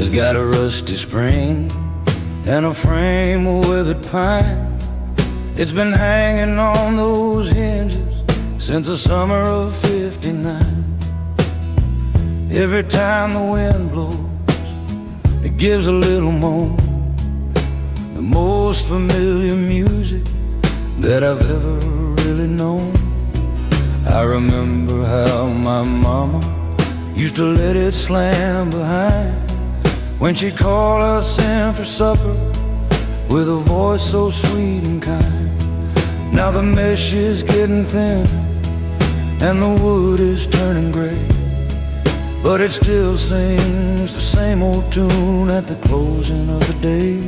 It's got a rusty spring and a frame of withered pine. It's been hanging on those hinges since the summer of '59. Every time the wind blows, it gives a little moan, the most familiar music that I've ever really known. I remember how my mama used to let it slam behind when she'd call us in for supper with a voice so sweet and kind. Now the mesh is getting thin and the wood is turning gray, but it still sings the same old tune at the closing of the day.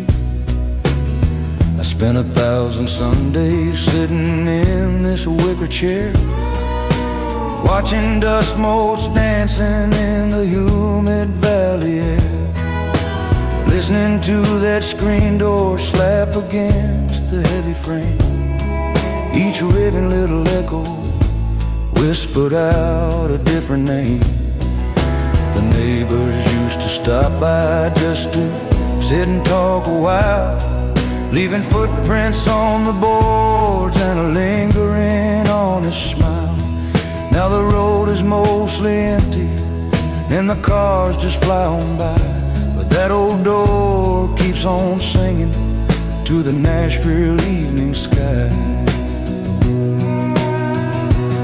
I spent 1,000 Sundays sitting in this wicker chair, watching dust motes dancing in the humid valley air, listening to that screen door slap against the heavy frame. Each raving little echo whispered out a different name. The neighbors used to stop by just to sit and talk a while, leaving footprints on the boards and a lingering honest smile. Now the road is mostly empty and the cars just fly on by, but that old door keeps on singing to the Nashville evening sky.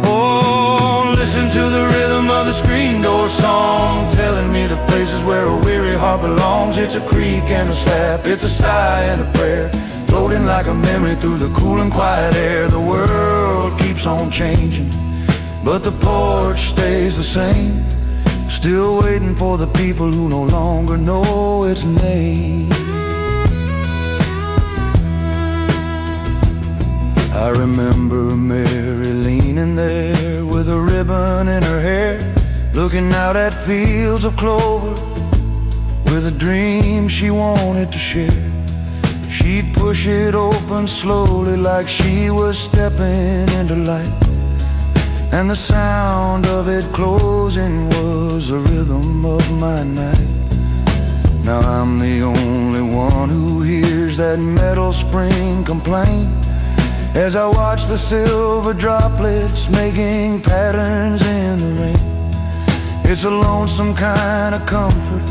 Oh, listen to the rhythm of the screen door song, telling me the places where a weary heart belongs. It's a creak and a slap, it's a sigh and a prayer, floating like a memory through the cool and quiet air. The world keeps on changing, but the porch stays the same, still waiting for the people who no longer know its name. I remember Mary leaning there with a ribbon in her hair, looking out at fields of clover with a dream she wanted to share. She'd push it open slowly like she was stepping into light, and the sound of it closing was the rhythm of my night. Now I'm the only one who hears that metal spring complain as I watch the silver droplets making patterns in the rain. It's a lonesome kind of comfort,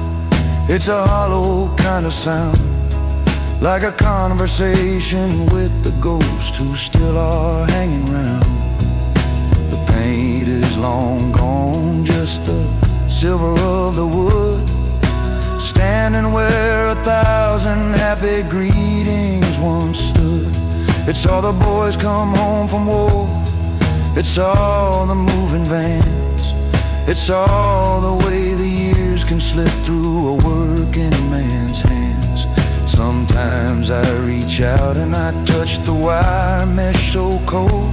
it's a hollow kind of sound, like a conversation with the ghosts who still are hanging round. The paint is long gone, just the silver of the wood, standing where 1,000 happy greetings once stood. It saw the boys come home from war, it saw the moving vans, it saw the way the years can slip through a working man's hands. Sometimes I reach out and I touch the wire mesh so cold,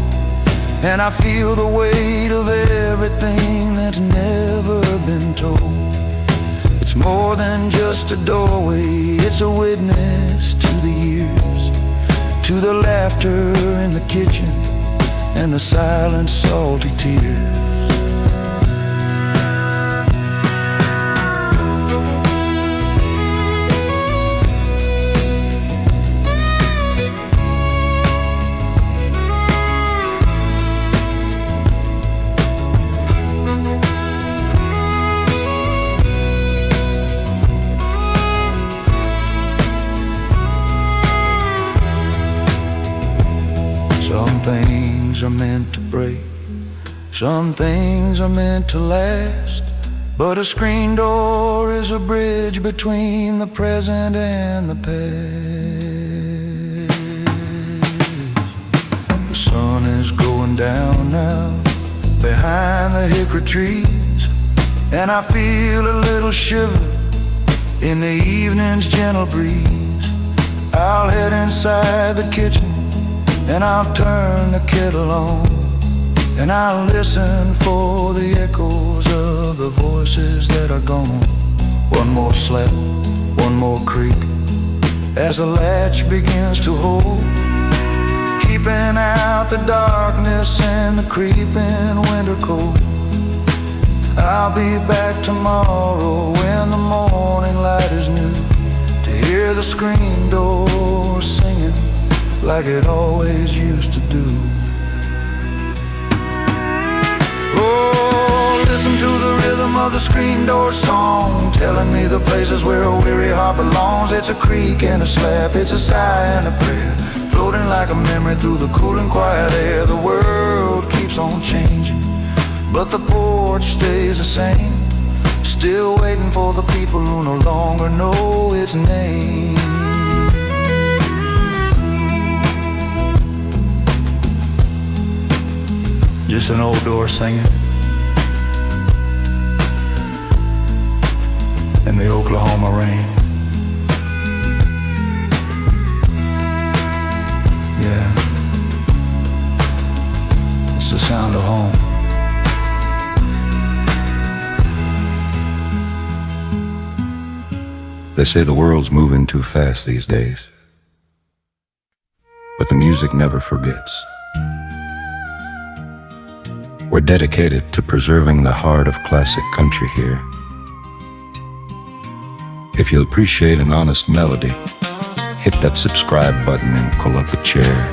and I feel the weight of everything that's never been told. It's more than just a doorway, it's a witness to the years, to the laughter in the kitchen and the silent salty tears. Some things are meant to break, some things are meant to last, but a screen door is a bridge between the present and the past. The sun is going down now behind the hickory trees, and I feel a little shiver in the evening's gentle breeze. I'll head inside the kitchen and I'll turn the kettle on, and I'll listen for the echoes of the voices that are gone. One more slap, one more creak, as the latch begins to hold, keeping out the darkness and the creeping winter cold. I'll be back tomorrow when the morning light is new, to hear the screen door singing like it always used to do. Oh, listen to the rhythm of the screen door song, telling me the places where a weary heart belongs. It's a creak and a slap, it's a sigh and a prayer, floating like a memory through the cool and quiet air. The world keeps on changing, but the porch stays the same, still waiting for the people who no longer know its name. Just an old door singing in the Oklahoma rain. Yeah, it's the sound of home. They say the world's moving too fast these days, but the music never forgets. We're dedicated to preserving the heart of classic country here. If you appreciate an honest melody, hit that subscribe button and pull up a chair.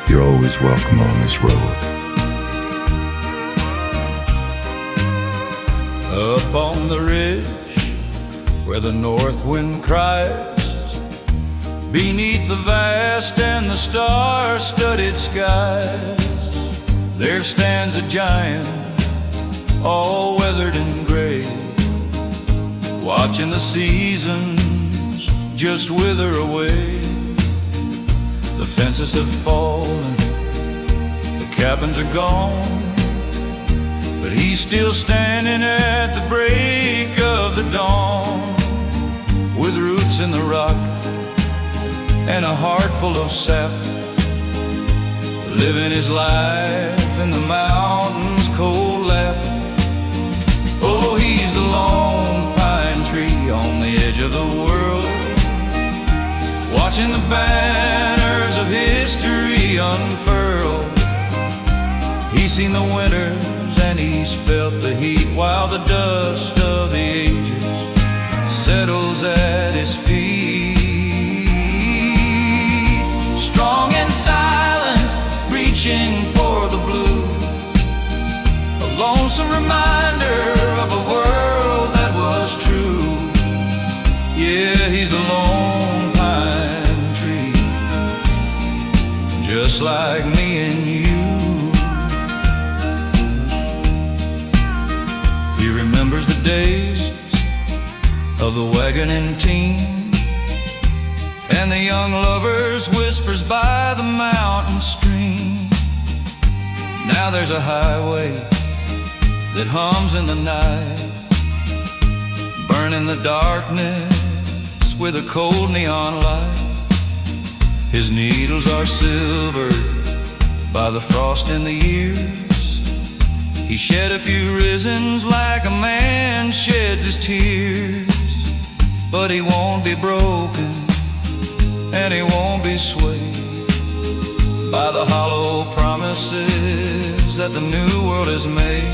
You're always welcome on this road. Up on the ridge where the north wind cries, beneath the vast and the star-studded skies, there stands a giant, all weathered and gray, watching the seasons just wither away. The fences have fallen, the cabins are gone, but he's still standing at the break of the dawn, with roots in the rock and a heart full of sap, living his life in the mountain's cold lap. Oh, he's the lone pine tree on the edge of the world, watching the banners of history unfurl. He's seen the winters and he's felt the heat, while the dust of the ages settles at his feet. Strong and silent, reaching for the blue, a lonesome reminder of a world that was true. Yeah, he's the lone pine tree, just like me and you. He remembers the days of the wagon and team, and the young lovers' whispers by the mountain stream. Now there's a highway that hums in the night, burning the darkness with a cold neon light. His needles are silvered by the frost in the years. He shed a few risings like a man sheds his tears, but he won't be broken and he won't be swayed by the hollow promises that the new world has made.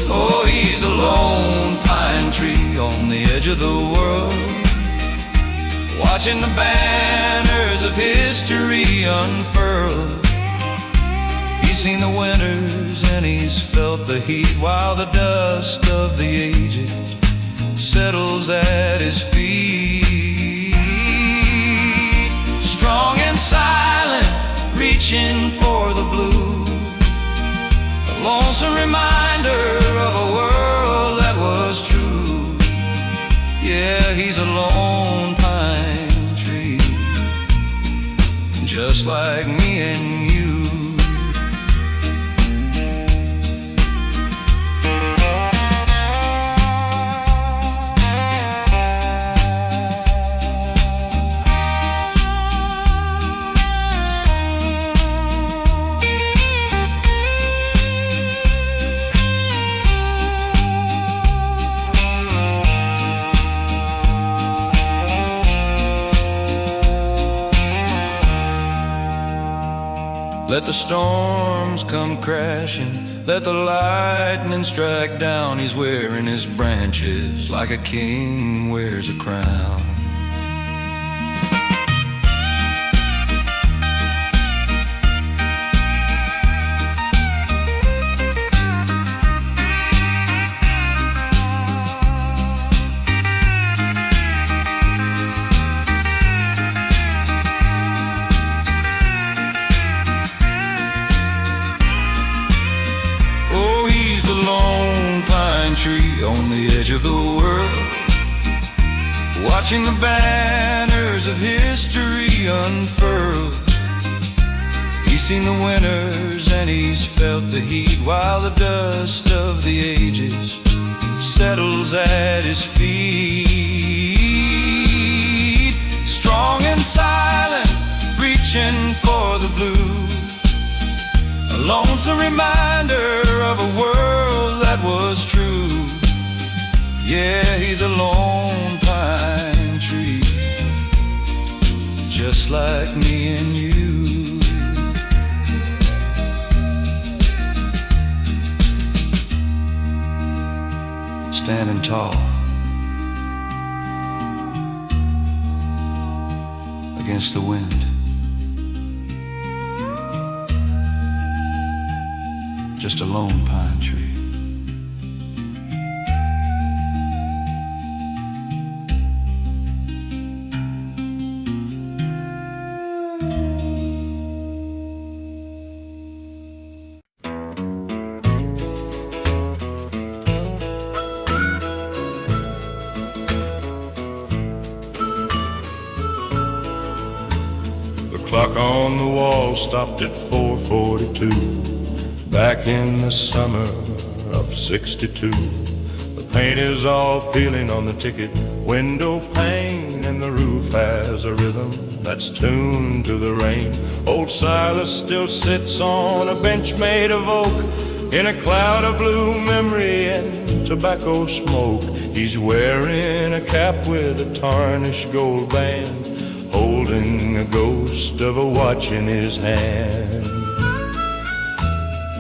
Oh, he's a lone pine tree on the edge of the world, watching the banners of history unfurl. He's seen the winters and he's felt the heat, while the dust of the ages settles at his feet. Strong and silent, reaching for the blue, a lonesome reminder of a world that was true. Yeah, he's a lone pine tree, just like me and you. Let the storms come crashing, let the lightning strike down. He's wearing his branches like a king wears a crown. Tree on the edge of the world, watching the banners of history unfurl. He's seen the winters and he's felt the heat, while the dust of the ages settles at his feet. Strong and silent, reaching for the blue, a lonesome reminder of a world that was true. Yeah, he's a lone pine tree, just like me and you. Standing tall against the wind, just a lone pine tree. The clock on the wall stopped at 4:42. Back in the summer of '62, the paint is all peeling on the ticket window pane, and the roof has a rhythm that's tuned to the rain. Old Silas still sits on a bench made of oak, in a cloud of blue memory and tobacco smoke. He's wearing a cap with a tarnished gold band, holding a ghost of a watch in his hand.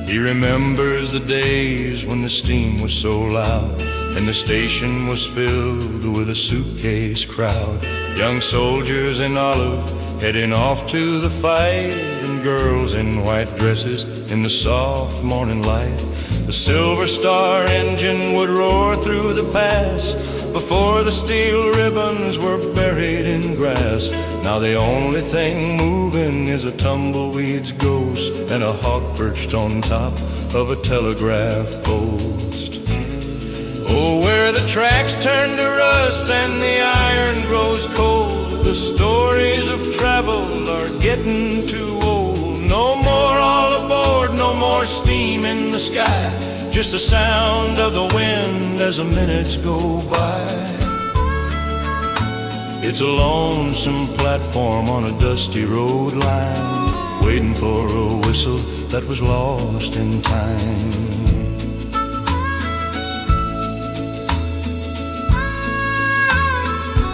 He remembers the days when the steam was so loud and the station was filled with a suitcase crowd. Young soldiers in olive heading off to the fight, and girls in white dresses in the soft morning light. The Silver Star engine would roar through the pass before the steel ribbons were buried in grass. Now the only thing moving is a tumbleweed's ghost and a hawk perched on top of a telegraph post. Oh, where the tracks turn to rust and the iron grows cold, the stories of travel are getting too old. No more all aboard, no more steam in the sky, just the sound of the wind as the minutes go by. It's a lonesome platform on a dusty road line, waiting for a whistle that was lost in time.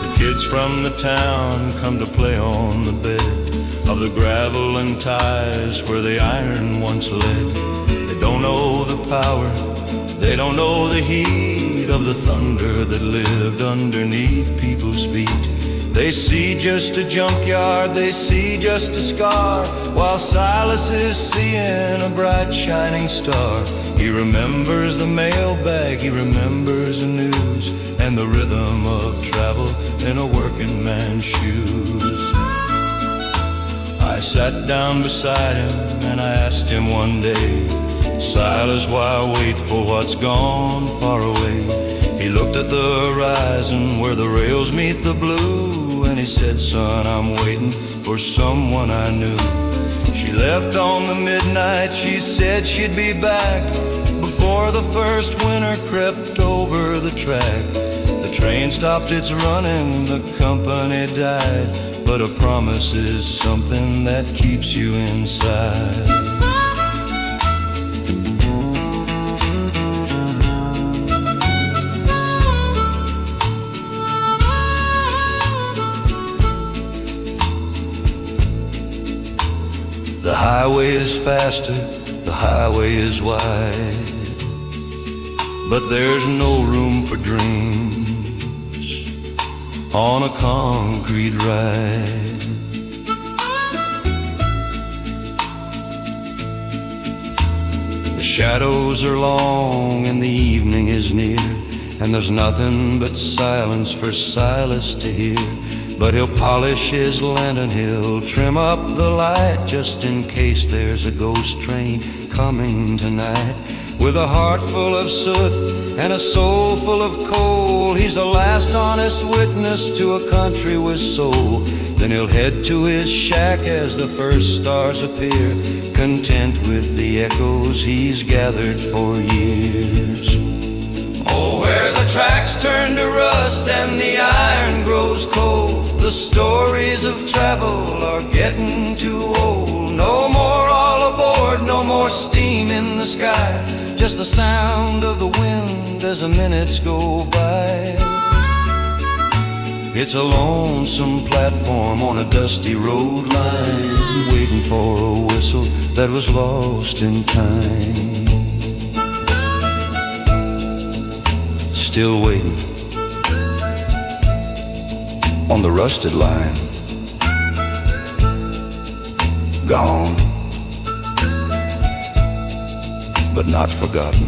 The kids from the town come to play on the bed of the gravel and ties where the iron once led. They don't know the power, they don't know the heat of the thunder that lived underneath people's feet. They see just a junkyard, they see just a scar, while Silas is seeing a bright shining star. He remembers the mailbag, he remembers the news, and the rhythm of travel in a working man's shoes. I sat down beside him and I asked him one day, Silas, why wait for what's gone far away? He looked at the horizon where the rails meet the blue, and he said, son, I'm waiting for someone I knew. She left on the midnight, she said she'd be back before the first winter crept over the track. The train stopped its running, the company died, but a promise is something that keeps you inside. The highway is faster, the highway is wide, but there's no room for dreams on a concrete ride. The shadows are long and the evening is near, and there's nothing but silence for Silas to hear. But he'll polish his lantern, he'll trim up the light, just in case there's a ghost train coming tonight. With a heart full of soot and a soul full of coal, he's the last honest witness to a country with soul. Then he'll head to his shack as the first stars appear, content with the echoes he's gathered for years. Oh, where the tracks turn to rust and the iron grows cold, the stories of travel are getting too old. No more all aboard, no more steam in the sky, just the sound of the wind as the minutes go by. It's a lonesome platform on a dusty road line, waiting for a whistle that was lost in time. Still waiting on the rusted line. Gone, but not forgotten.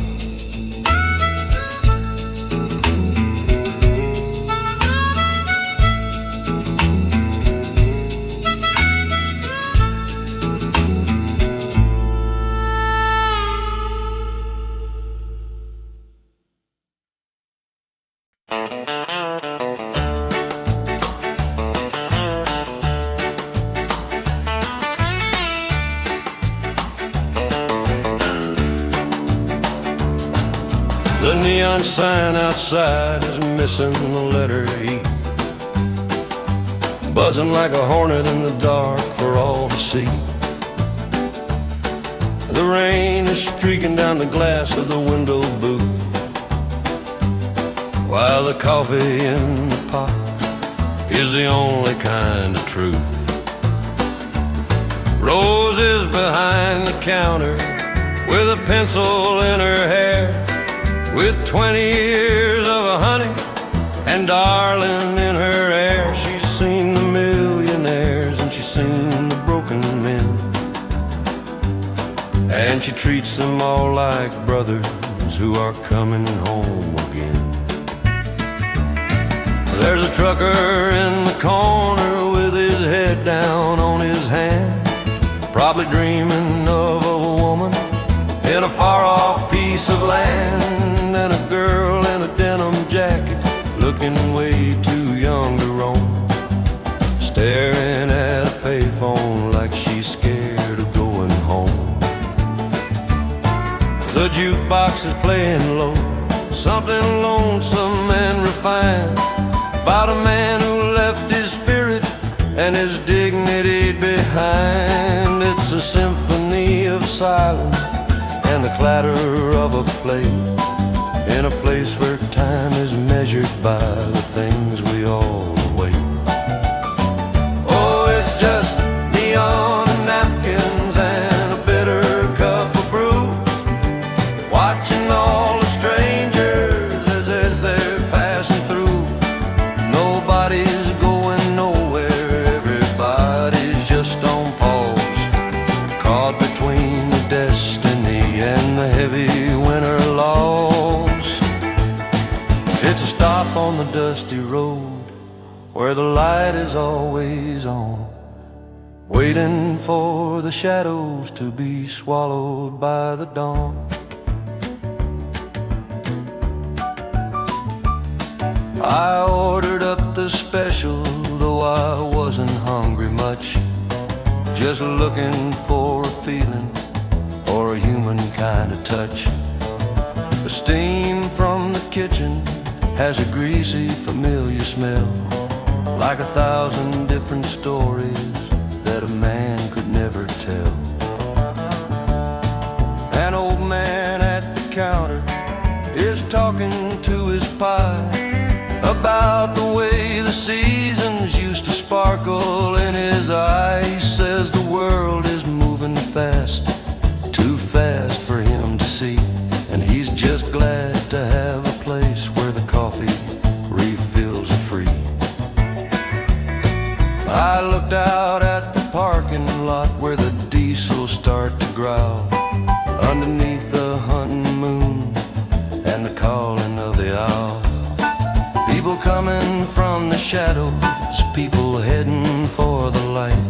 The neon sign outside is missing the letter E, buzzing like a hornet in the dark for all to see. The rain is streaking down the glass of the window booth, while the coffee in the pot is the only kind of truth. Rose is behind the counter with a pencil in her hair, with 20 years of honey and darling in her air. She's seen the millionaires and she's seen the broken men, and she treats them all like brothers who are coming home again. There's a trucker in the corner with his head down on his hand, probably dreaming of a woman in a far-off piece of land, and a girl in a denim jacket looking way too young to roam, staring at a payphone like she's scared of going home. The jukebox is playing low, something lonesome and refined, about a man who left his spirit and his dignity behind. It's a symphony of silence and the clatter of a plate, in a place where time is measured by the things we all await. Oh, it's just neon and napkins and a bitter cup of brew, watching all the strangers as if they're passing through. Nobody's going nowhere, everybody's just on pause, caught between the destiny and the heavy winter loss. It's a stop on the dusty road where the light is always on, waiting for the shadows to be swallowed by the dawn. I ordered up the special, though I wasn't hungry much, just looking for a feeling or a human kind of touch. The steam from the kitchen has a greasy, familiar smell, like 1,000 different stories that a man could never tell. An old man at the counter is talking to his pie about the way the seasons used to sparkle in his eye. He says the world is moving parking lot where the diesels start to growl, underneath the hunting moon and the calling of the owl. People coming from the shadows, people heading for the light,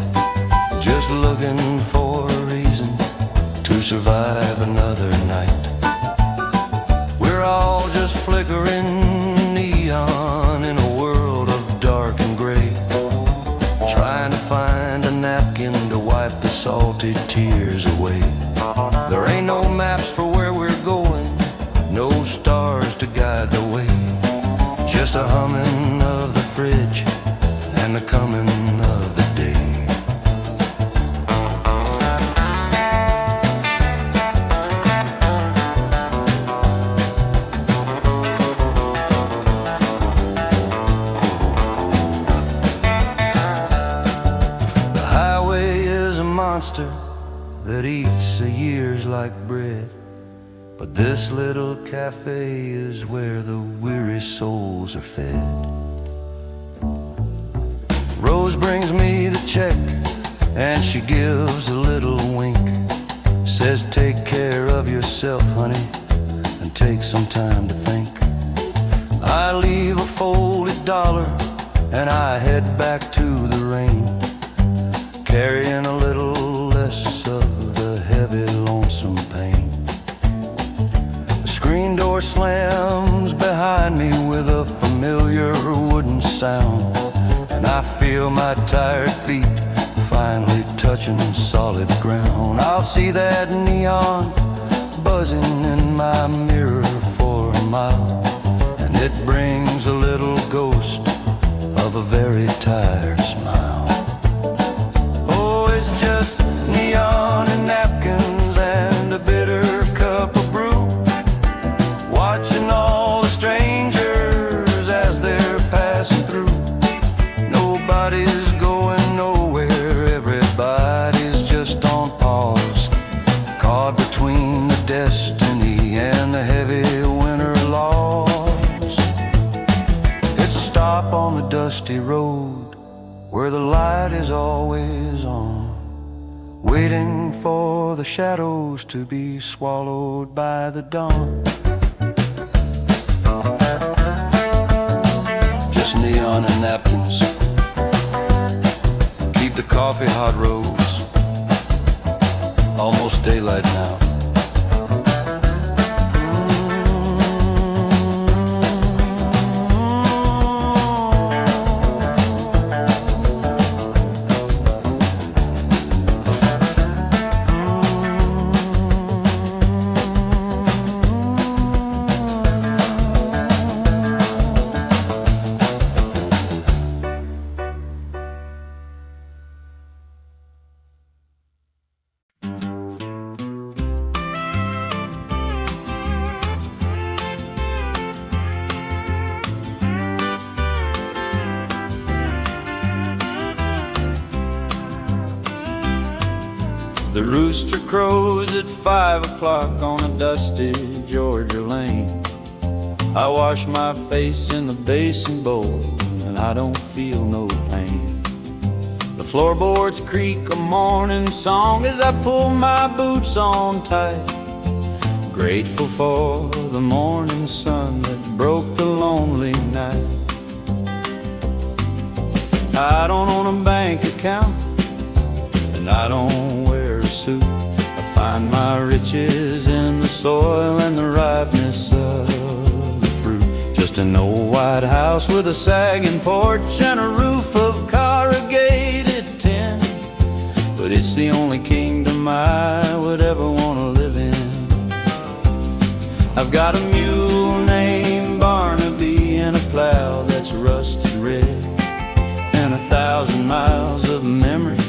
just looking for a reason to survive another night. We're all just flickering neon in a world of dark and gray, trying to find a napkin to wipe the salty tears away. There ain't no maps for where we're going, no stars to guide the way, just a humming of the fridge and the coming of the day. The highway is a monster that eats the years like bread, but this little cafe is where the weary souls are fed. Rose brings me the check and she gives a little wink, says take care of yourself, honey, and take some time to think. I leave a folded dollar and I head back to the rain, carrying a little less of the heavy lonesome pain. The screen door slams behind me with a familiar wooden sound, and I feel my tired feet finally touching solid ground. I'll see that neon buzzing in my mirror for a mile, and it brings a little ghost of a very tired smile. Oh, it's just neon and napkins and a bitter cup of brew, watching all the strangers as they're passing through. Nobody's going nowhere, everybody's just on pause, caught between the destiny and the heavy winter laws. It's a stop on the dusty road where the light is always on, waiting for the shadows to be swallowed by the dawn. Just neon and napkins, keep the coffee hot, Rose. Almost daylight now. The rooster crows at 5 o'clock on a dusty Georgia lane. I wash my face in the basin bowl and I don't feel no pain. The floorboards creak a morning song as I pull my boots on tight, grateful for the morning sun that broke the lonely night. I don't own a bank account and I don't wear a suit. I find my riches in the soil and the ripeness of the fruit. Just an old white house with a sagging porch and a roof of corrugated tin, but it's the only kingdom I would ever want to live in. I've got a mule named Barnaby and a plow that's rusted red, and 1,000 miles of memories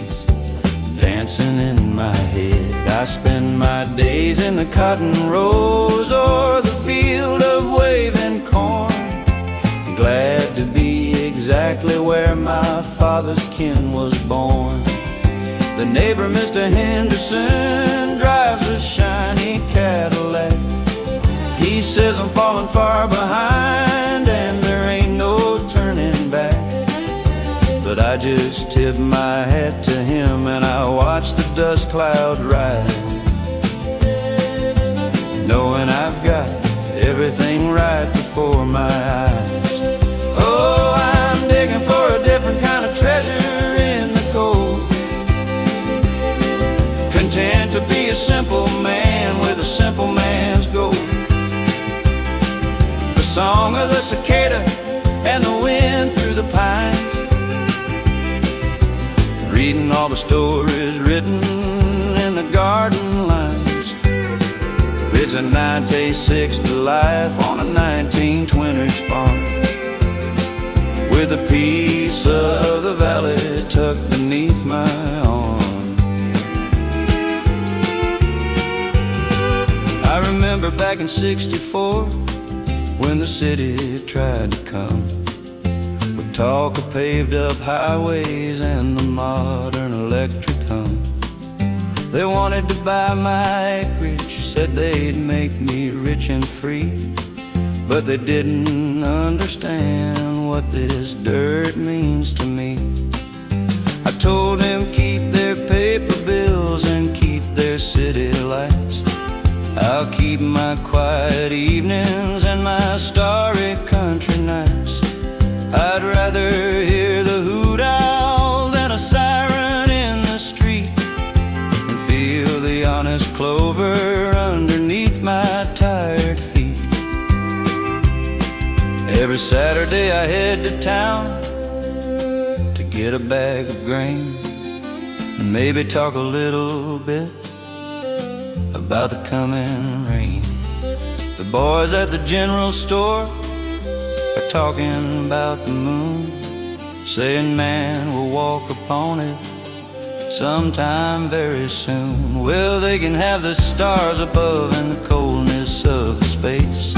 dancing in my head. I spend my days in the cotton rows or the field of waving corn, glad to be exactly where my father's kin was born. The neighbor, Mr. Henderson, drives a shiny Cadillac. He says I'm falling far behind and there ain't no turning back, but I just tip my hat to him and I watch the dust cloud rise, knowing I've got everything right before my eyes. Oh, I'm digging for a different kind of treasure in the cold, content to be a simple man with a simple man's gold. The song of the cicada and the wind through the pines, reading all the stories written in the garden lines. It's a 1960 life on a 1920s farm, with a piece of the valley tucked beneath my arm. I remember back in '64 when the city tried to come, with talk of paved up highways and the modern electric hum. They wanted to buy my acreage, said they'd make me rich and free, but they didn't understand what this dirt means to me. I told them keep their paper bills and keep their city lights. I'll keep my quiet evenings and my starry country nights. I'd rather hear the hoot owl than a siren in the street, and feel the honest clover underneath my tired feet. Every Saturday I head to town to get a bag of grain, and maybe talk a little bit about the coming rain. The boys at the general store are talking about the moon, saying man will walk upon it sometime very soon. Well, they can have the stars above and the coldness of the space.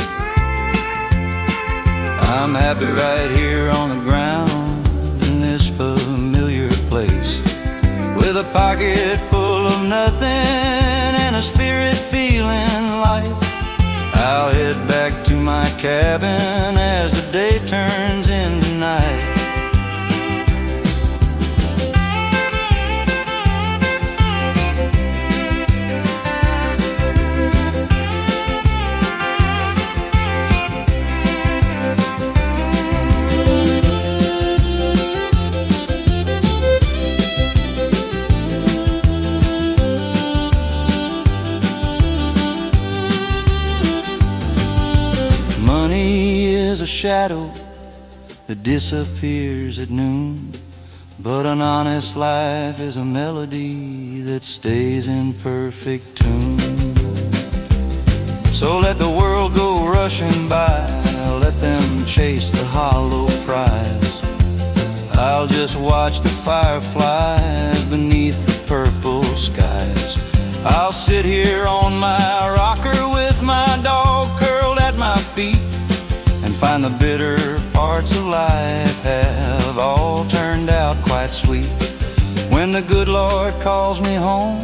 I'm happy right here on the ground in this familiar place, with a pocket full of nothing and a spirit feeling light. I'll head back to my cabin as the day turns into night. A shadow that disappears at noon, but an honest life is a melody that stays in perfect tune. So let the world go rushing by, let them chase the hollow prize. I'll just watch the fireflies beneath the purple skies. I'll sit here on my rocker with my dog curled at my feet, and find the bitter parts of life have all turned out quite sweet. When the good Lord calls me home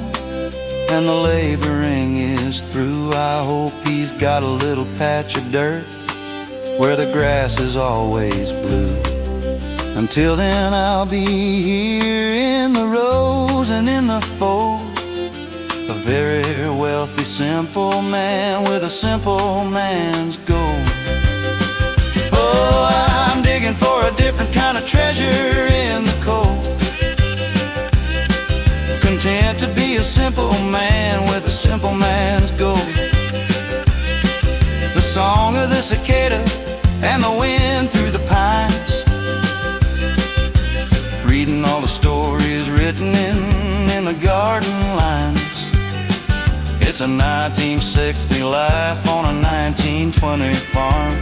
and the laboring is through, I hope he's got a little patch of dirt where the grass is always blue. Until then I'll be here in the rose and in the fold, a very wealthy simple man with a simple man's gold. Oh, I'm digging for a different kind of treasure in the cold, content to be a simple man with a simple man's gold. The song of the cicada and the wind through the pines, reading all the stories written in the garden lines. It's a 1960 life on a 1920 farm,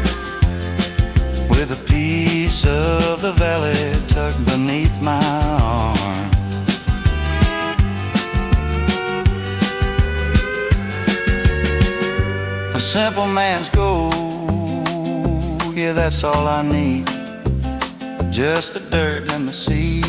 with a piece of the valley tucked beneath my arm. A simple man's gold, yeah, that's all I need, just the dirt and the sea.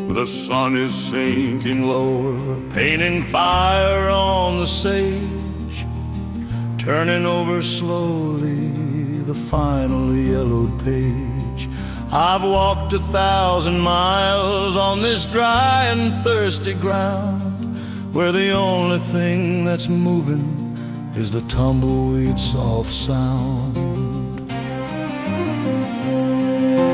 The sun is sinking lower, painting fire on the sage, turning over slowly the final yellowed page. I've walked 1,000 miles on this dry and thirsty ground, where the only thing that's moving is the tumbleweed's soft sound.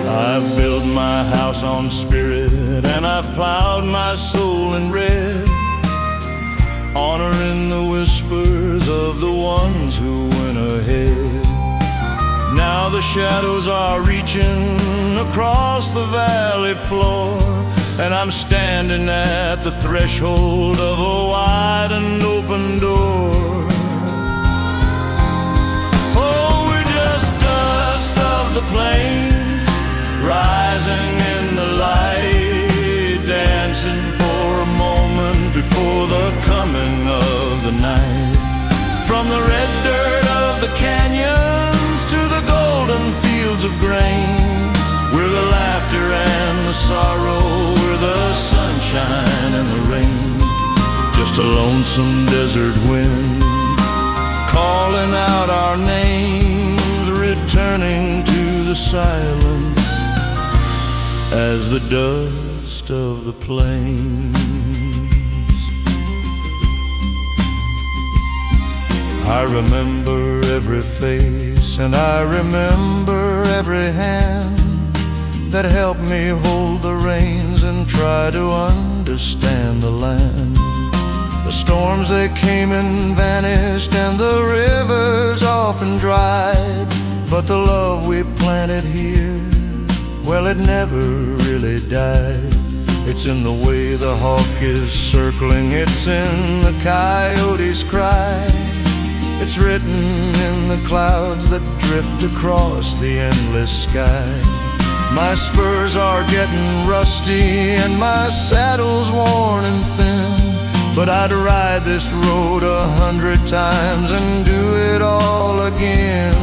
I've built my house on spirit, and I've plowed my soul in red, honoring the whispers of the ones who went ahead. Now the shadows are reaching across the valley floor, and I'm standing at the threshold of a wide and open door. Oh, we're just dust of the plain, rising in the light, dancing for a moment before the coming of the night. From the red dirt of the canyons to the golden fields of grain, we're the laughter and the sorrow, we're the sunshine and the rain. Just a lonesome desert wind calling out our names, returning to the silence as the dust of the plains. I remember every face, and I remember every hand that helped me hold the reins and try to understand the land. The storms, they came and vanished, and the rivers often dried, but the love we planted here, well, it never really died. It's in the way the hawk is circling, it's in the coyote's cry, it's written in the clouds that drift across the endless sky. My spurs are getting rusty and my saddle's worn and thin, but I'd ride this road 100 times and do it all again.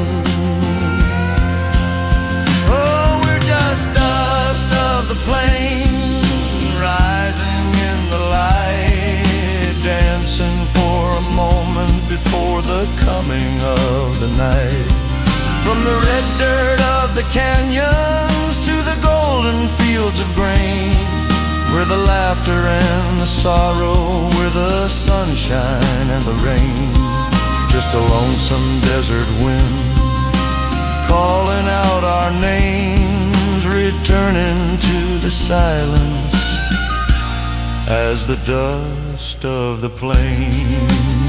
The plain, rising in the light, dancing for a moment before the coming of the night. From the red dirt of the canyons to the golden fields of grain, we're the laughter and the sorrow, we're the sunshine and the rain. Just a lonesome desert wind calling out our names, returning to the silence as the dust of the plains.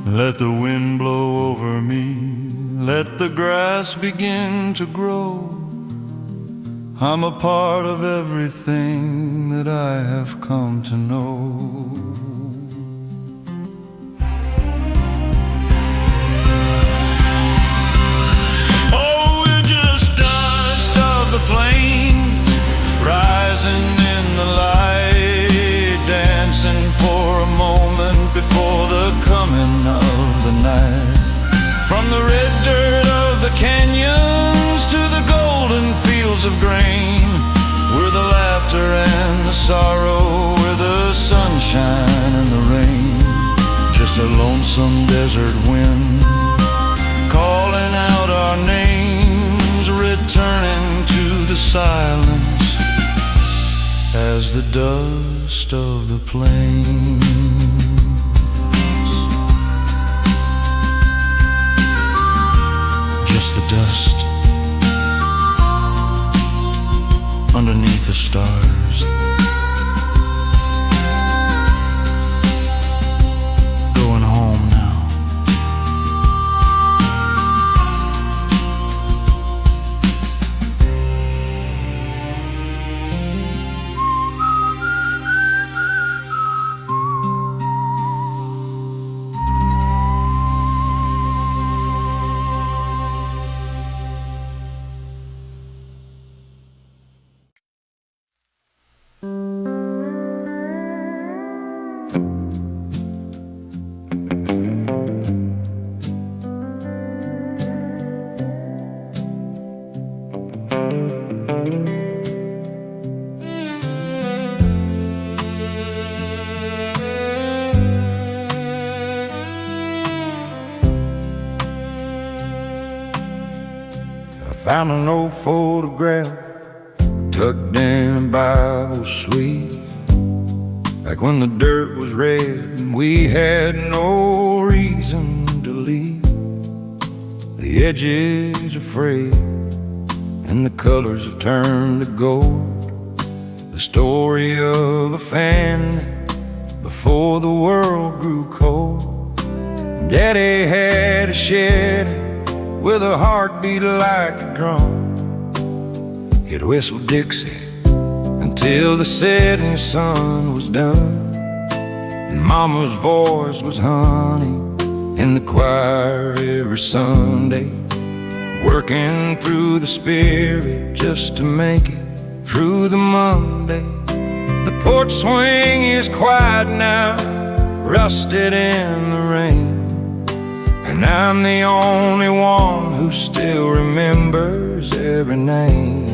Let the wind blow over me, let the grass begin to grow. I'm a part of everything that I have come to know. Oh, we're just dust of the plains, rising in the light, dancing for a moment before the coming of the night. From the red dirt of the canyons to the golden fields of grain, we're the laughter and the sorrow, we're the sunshine and the rain. Just a lonesome desert wind calling out our names, returning to the silence as the dust of the plains. The dust underneath the stars, going home now. Found an old photograph tucked in a Bible sleeve, back when the dirt was red and we had no reason to leave. The edges are frayed and the colors have turned to gold. The story of a family before the world grew cold. Daddy had a shed with a heartbeat like a drum. He'd whistle Dixie until the setting sun was done. And Mama's voice was honey in the choir every Sunday, working through the spirit just to make it through the Monday. The porch swing is quiet now, rusted in the rain, and I'm the only one who still remembers every name.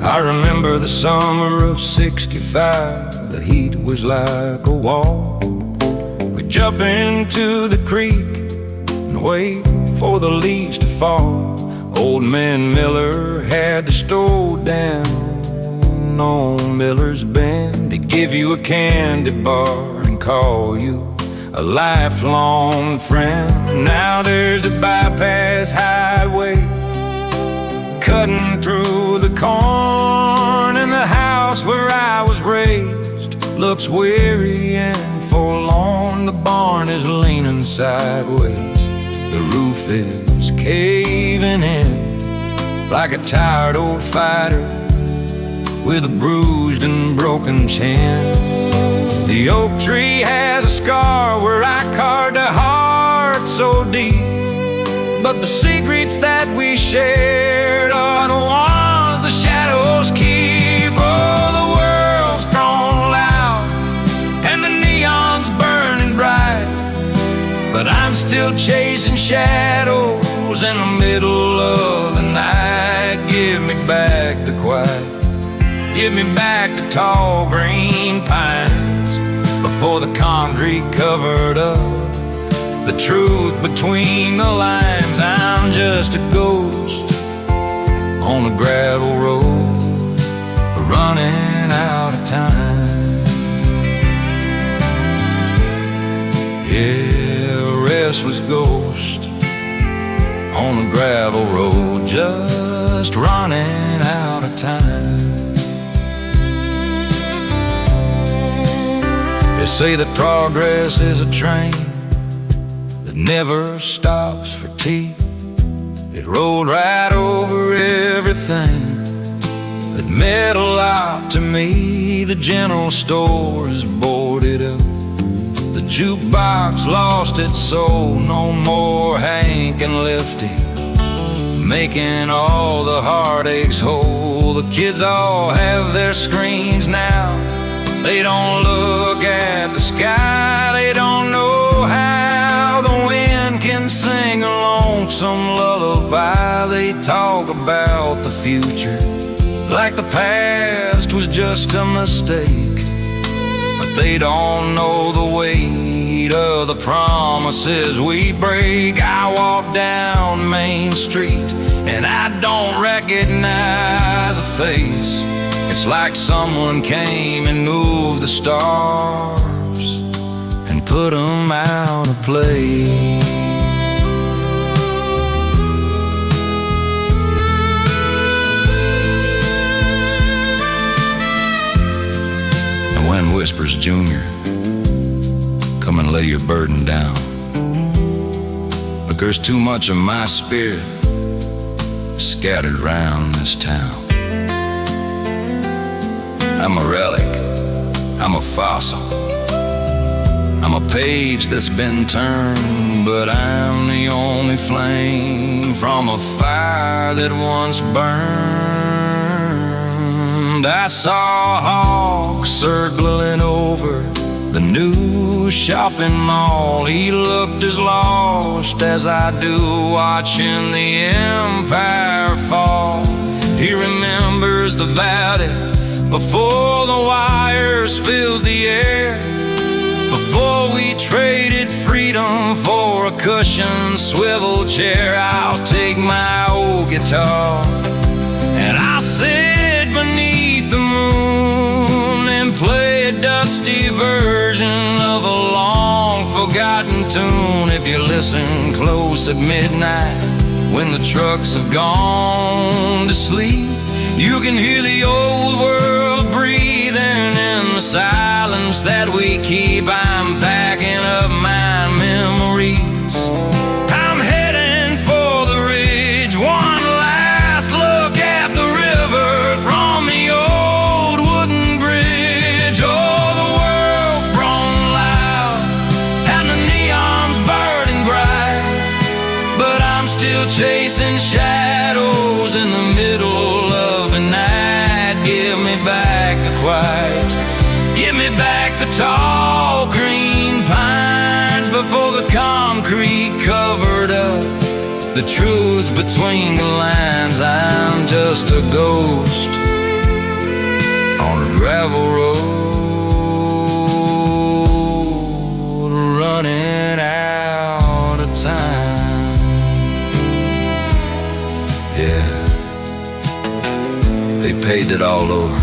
I remember the summer of '65, the heat was like a wall. We'd jump into the creek and wait for the leaves to fall. Old man Miller had the store down on Miller's Bend. He'd give you a candy bar and call you a lifelong friend. Now there's a bypass highway cutting through the corn, and the house where I was raised looks weary and forlorn. The barn is leaning sideways, the roof is caving in like a tired old fighter with a bruised and broken chin. The oak tree has a scar where I carved a heart so deep, but the secrets that we shared are the ones the shadows keep. Oh, the world's grown loud and the neon's burning bright, but I'm still chasing shadows in the middle of the night. Give me back the quiet, give me back the tall green pines before the concrete covered up the truth between the lines. I'm just a ghost on a gravel road, running out of time. Yeah, a restless ghost on a gravel road, just running out of time. They say that progress is a train that never stops for tea. It rolled right over everything that meant a lot to me. The general store is boarded up, the jukebox lost its soul. No more Hank and Lefty making all the heartaches whole. The kids all have their screens now, they don't look at the sky. They don't know how the wind can sing a lonesome lullaby. They talk about the future like the past was just a mistake, but they don't know the weight of the promises we break. I walk down Main Street and I don't recognize a face. It's like someone came and moved the stars and put them out of place. And when whispers Junior, come and lay your burden down, but there's too much of my spirit scattered round this town. I'm a relic, I'm a fossil, I'm a page that's been turned, but I'm the only flame from a fire that once burned. I saw a hawk circling over the new shopping mall. He looked as lost as I do watching the empire fall. He remembers the valley before the wires filled the air, Before we traded freedom for a cushioned swivel chair, I'll take my old guitar and I'll sit beneath the moon and play a dusty version of a long forgotten tune. If you listen close at midnight, when the trucks have gone to sleep, you can hear the old world breathing in the silence that we keep. I'm packing up my memories, I'm heading for the ridge. One last look at the river from the old wooden bridge. Oh, the world's grown loud and the neon's burning bright, but I'm still chasing shadows in the middle of the night. Give me back the quiet, give me back the tall green pines before the concrete covered up the truth between the lines. I'm just a ghost on a gravel road, running out of time. Yeah, they paved it all over,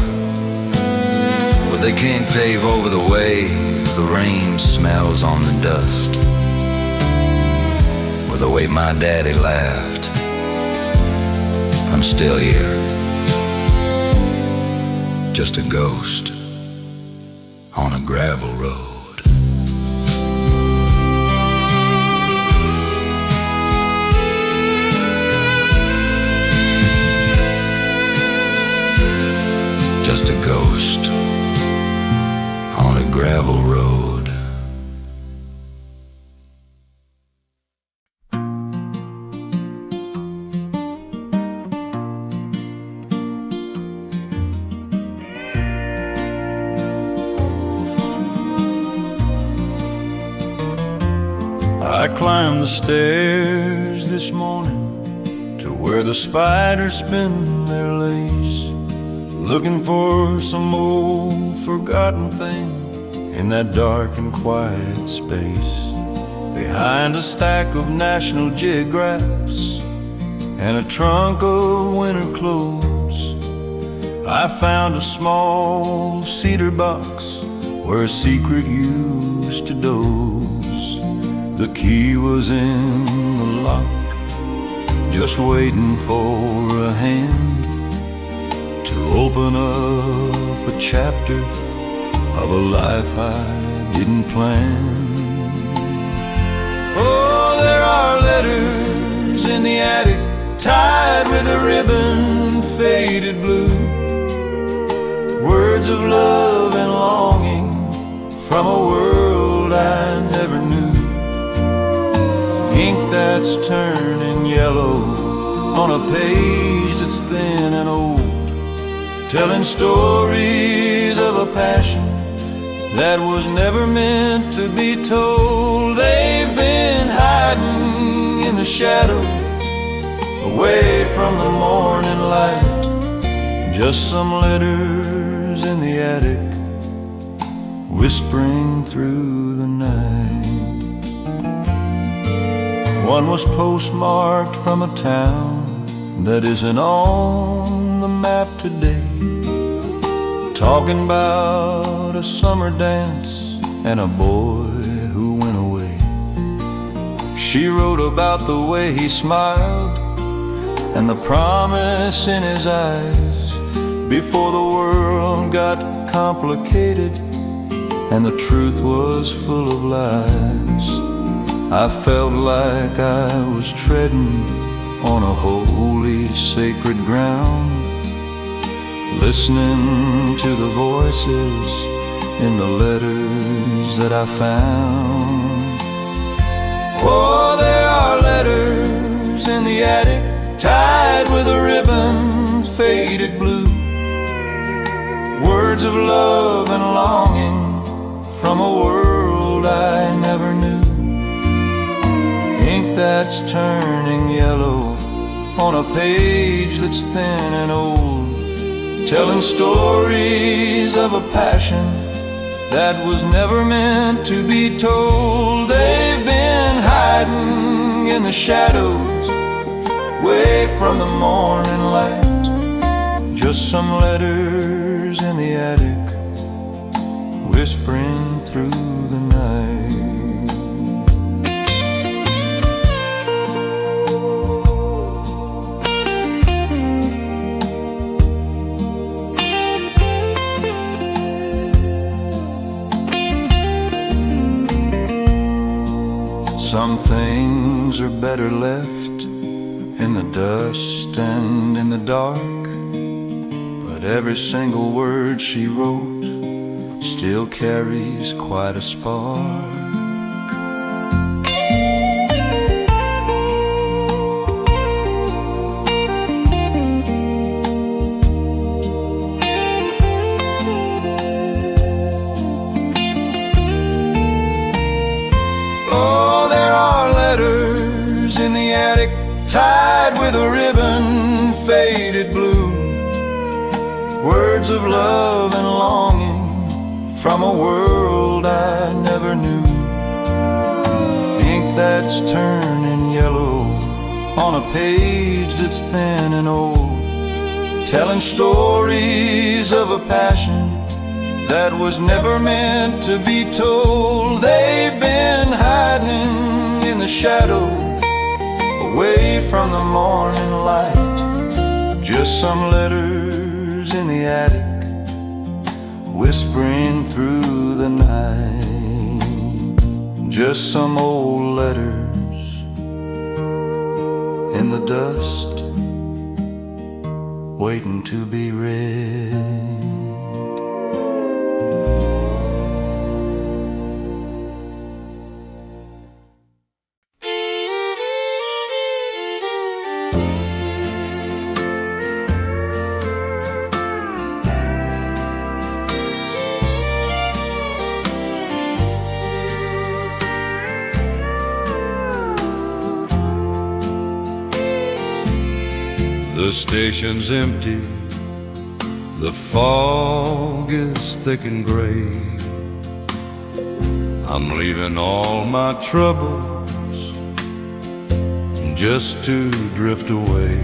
but they can't pave over the way the rain smells on the dust, or the way my daddy laughed. I'm still here, just a ghost on a gravel road. Just a ghost on a gravel road. I climbed the stairs this morning to where the spiders spin their lace, looking for some old forgotten thing in that dark and quiet space. Behind a stack of National Geographs and a trunk of winter clothes, I found a small cedar box where a secret used to doze. The key was in the lock, just waiting for a hand to open up a chapter of a life I didn't plan. Oh, there are letters in the attic, tied with a ribbon faded blue, words of love and longing from a world I never knew. Ink that's turning yellow on a page that's thin and old, telling stories of a passion that was never meant to be told. They've been hiding in the shadows, away from the morning light, just some letters in the attic, whispering through the night. One was postmarked from a town that isn't on the map today, talking about a summer dance and a boy who went away. She wrote about the way he smiled and the promise in his eyes before the world got complicated and the truth was full of lies. I felt like I was treading on a holy sacred ground, listening to the voices in the letters that I found. Oh, there are letters in the attic, tied with a ribbon faded blue, words of love and longing from a world I never knew. Ink that's turning yellow on a page that's thin and old, telling stories of a passion that was never meant to be told. They've been hiding in the shadows, way from the morning light. Just some letters in the attic, whispering through the night. Some things are better left in the dust and in the dark, but every single word she wrote still carries quite a spark. Oh, there are letters in the attic, tied with a ribbon, faded blue. Words of love and longing from a world I never knew. Ink that's turning yellow on a page that's thin and old, telling stories of a passion that was never meant to be told. They've been hiding in the shadow, away from the morning light. Just some letters in the attic, whispering through the night. Just some old letters in the dust, waiting to be read. The station's empty, the fog is thick and gray. I'm leaving all my troubles just to drift away.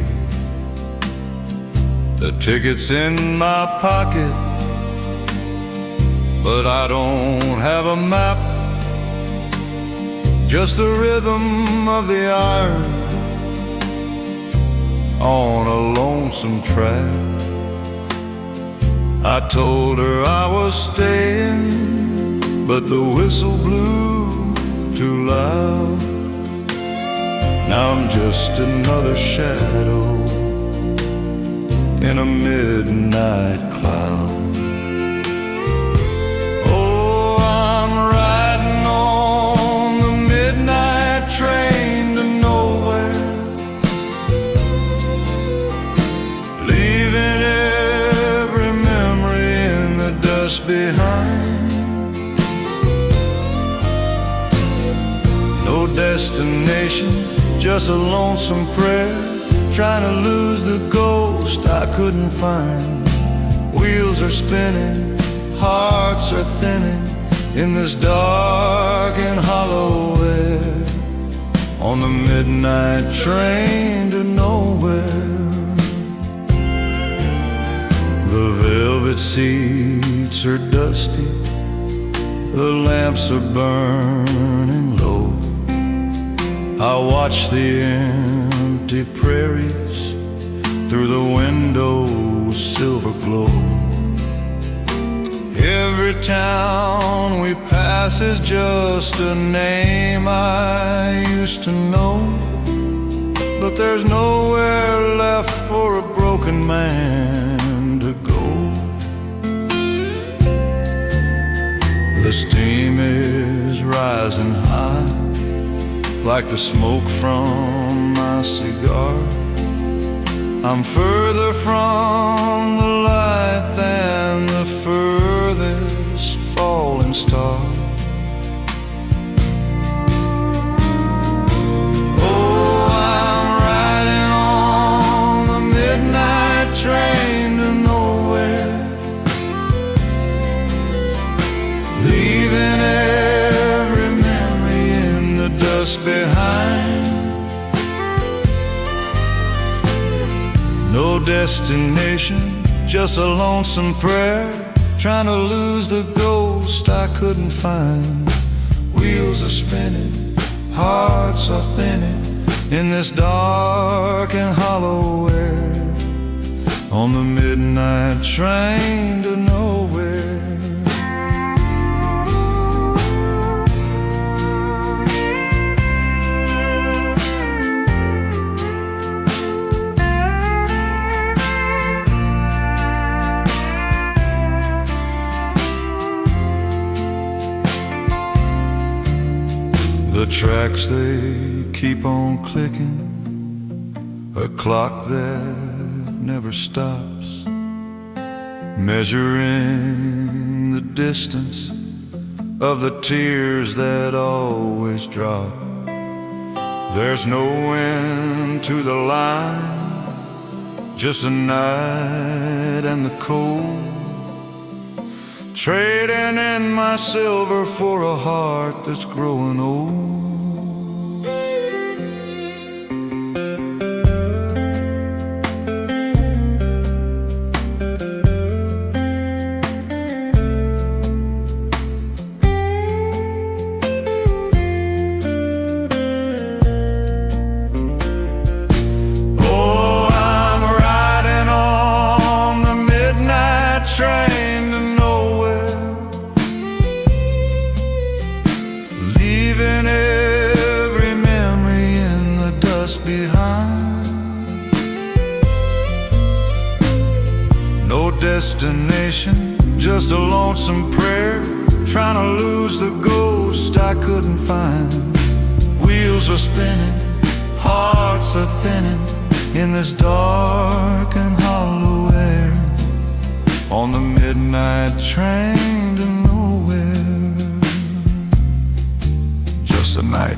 The ticket's in my pocket, but I don't have a map, just the rhythm of the iron on a lonesome track. I told her I was staying, but the whistle blew too loud. Now I'm just another shadow in a midnight cloud. Oh, I'm riding on the midnight train to nowhere, leaving every memory in the dust behind. No destination, just a lonesome prayer, trying to lose the ghost I couldn't find. Wheels are spinning, hearts are thinning in this dark and hollow air, on the midnight train to nowhere. The velvet seats are dusty, the lamps are burning low. I watch the empty prairies through the window's silver glow. Every town we pass is just a name I used to know, but there's nowhere left for a broken man to go. The steam is rising high, like the smoke from my cigar. I'm further from the light than the furthest falling star. Oh, I'm riding on the midnight train to nowhere, No destination, just a lonesome prayer, trying to lose the ghost I couldn't find. Wheels are spinning, hearts are thinning, in this dark and hollow air, on the midnight train to nowhere. The tracks, they keep on clicking, a clock that never stops, measuring the distance of the tears that always drop. There's no end to the line, just a night and the cold, trading in my silver for a heart that's growing old. Oh, I'm riding on the midnight train to nowhere, leaving every memory in the dust behind. No destination, just a lonesome prayer, trying to lose the ghost I couldn't find. Wheels are spinning, hearts are thinning, in this dark and hollow air, on the midnight train to nowhere. Just a night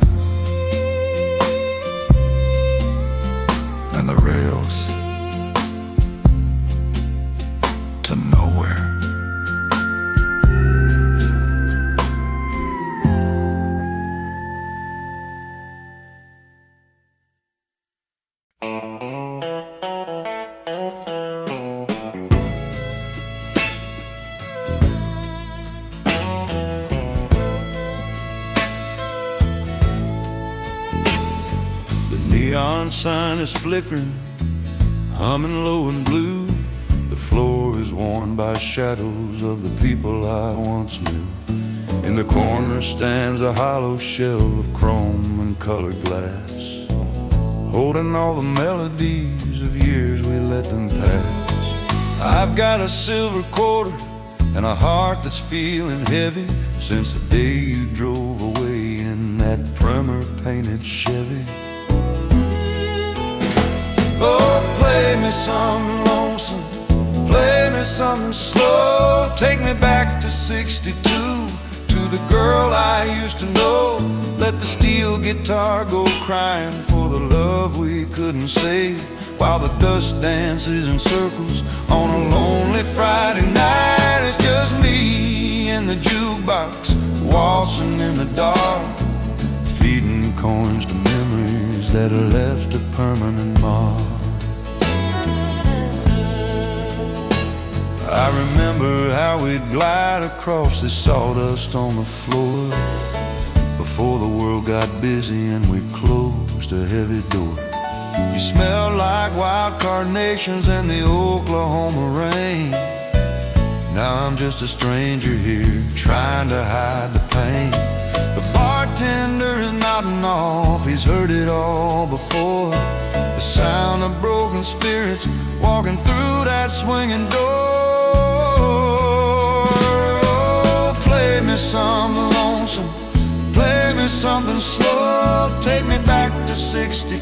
and the rails to nowhere. Neon sign is flickering, humming low and blue. The floor is worn by shadows of the people I once knew. In the corner stands a hollow shell of chrome and colored glass, holding all the melodies of years we let them pass. I've got a silver quarter and a heart that's feeling heavy since the day you drove away in that primer painted Chevy. Oh, play me something lonesome, play me something slow, take me back to 62, to the girl I used to know. Let the steel guitar go crying for the love we couldn't save, while the dust dances in circles on a lonely Friday night. It's just me and the jukebox, waltzing in the dark, feeding coins to memories that left a permanent mark. I remember how we'd glide across the sawdust on the floor, before the world got busy and we closed a heavy door. You smelled like wild carnations and the Oklahoma rain. Now I'm just a stranger here, trying to hide the pain. The bartender is nodding off, he's heard it all before, the sound of broken spirits walking through that swinging door. Oh, play me something lonesome, play me something slow, take me back to 62,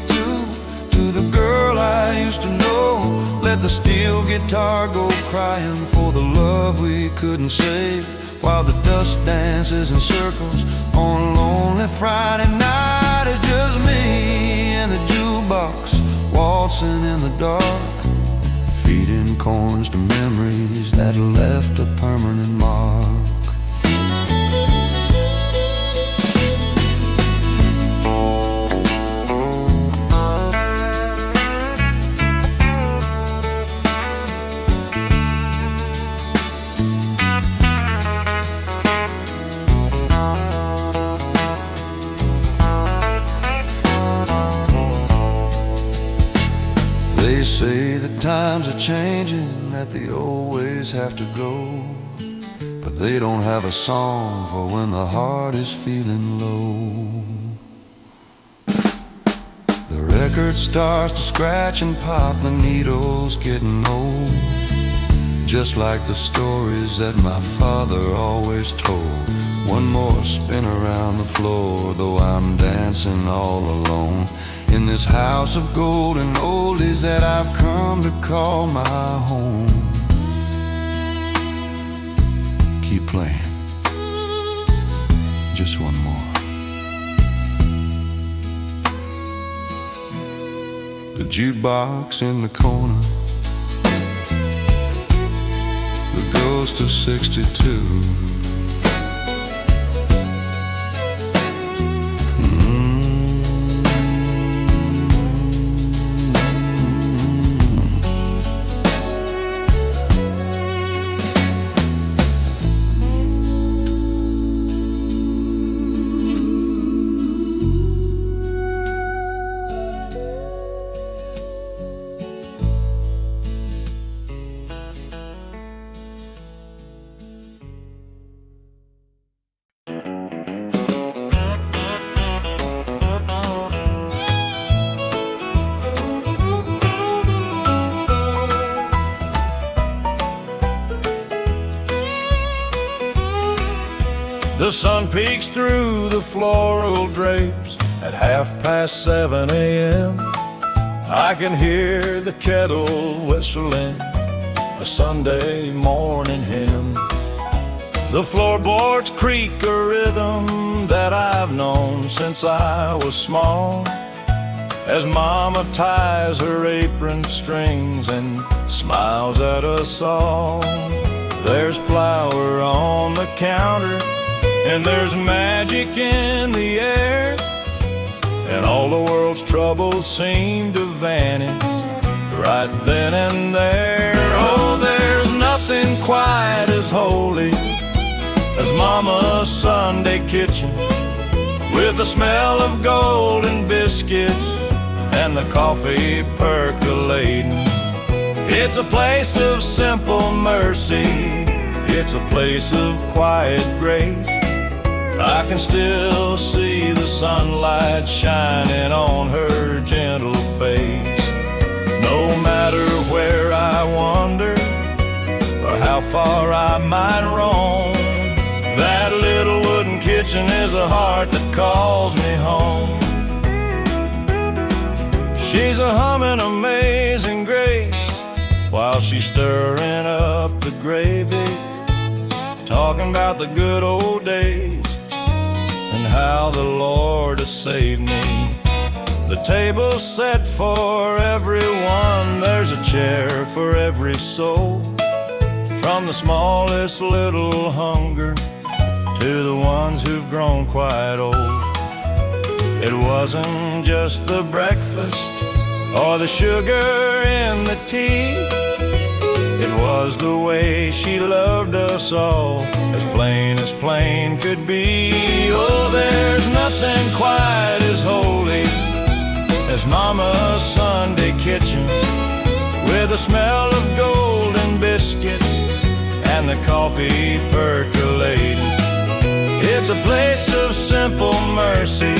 to the girl I used to know. Let the steel guitar go crying for the love we couldn't save, while the dust dances in circles on a lonely Friday night. It's just me and the jukebox, waltzing in the dark, feeding coins to memories that left a permanent mark. say that times are changing, that the old ways have to go, but they don't have a song for when the heart is feeling low. The record starts to scratch and pop, the needle's getting old, just like the stories that my father always told. One more spin around the floor, though I'm dancing all alone in this house of gold and oldies that I've come to call my home. Keep playing. Just one more. The jukebox in the corner, the ghost of 62. The sun peeks through the floral drapes at 7:30 a.m. I can hear the kettle whistling a Sunday morning hymn. The floorboards creak a rhythm that I've known since I was small, as Mama ties her apron strings and smiles at us all. There's flour on the counter, and there's magic in the air, and all the world's troubles seem to vanish right then and there. Oh, there's nothing quite as holy as Mama's Sunday kitchen, with the smell of golden biscuits and the coffee percolating. It's a place of simple mercy, it's a place of quiet grace. I can still see the sunlight shining on her gentle face. No matter where I wander or how far I might roam, that little wooden kitchen is a heart that calls me home. She's a humming amazing grace while she's stirring up the gravy, talking about the good old days and how the Lord has saved me. The table's set for everyone, there's a chair for every soul, from the smallest little hunger to the ones who've grown quite old. It wasn't just the breakfast or the sugar in the tea, it was the way she loved us all, as plain could be. Oh, there's nothing quite as holy as Mama's Sunday kitchen, with the smell of golden biscuits and the coffee percolating. It's a place of simple mercy,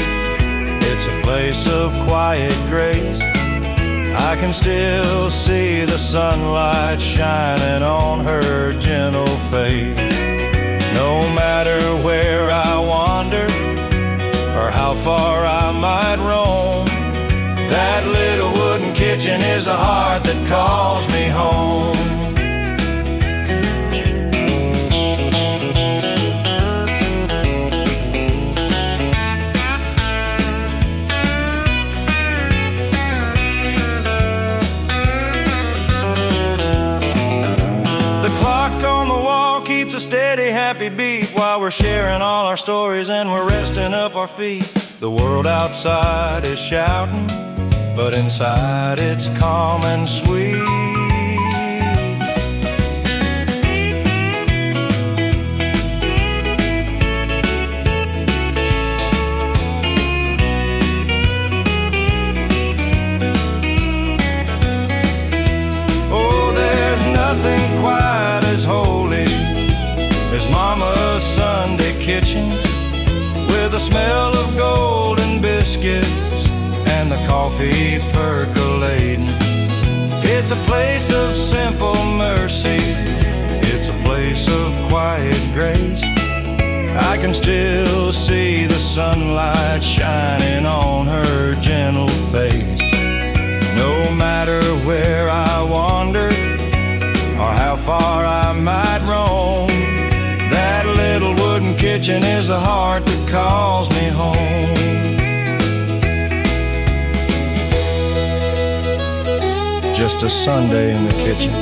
it's a place of quiet grace. I can still see the sunlight shining on her gentle face. No matter where I wander or how far I might roam, that little wooden kitchen is a heart that calls me home. A steady, happy beat while we're sharing all our stories and we're resting up our feet. The world outside is shouting, but inside it's calm and sweet. kitchen, with the smell of golden biscuits and the coffee percolating. It's a place of simple mercy, it's a place of quiet grace. I can still see the sunlight shining on her gentle face. No matter where I wander or how far I might roam, that little wooden kitchen is the heart that calls me home. Just a Sunday in the kitchen,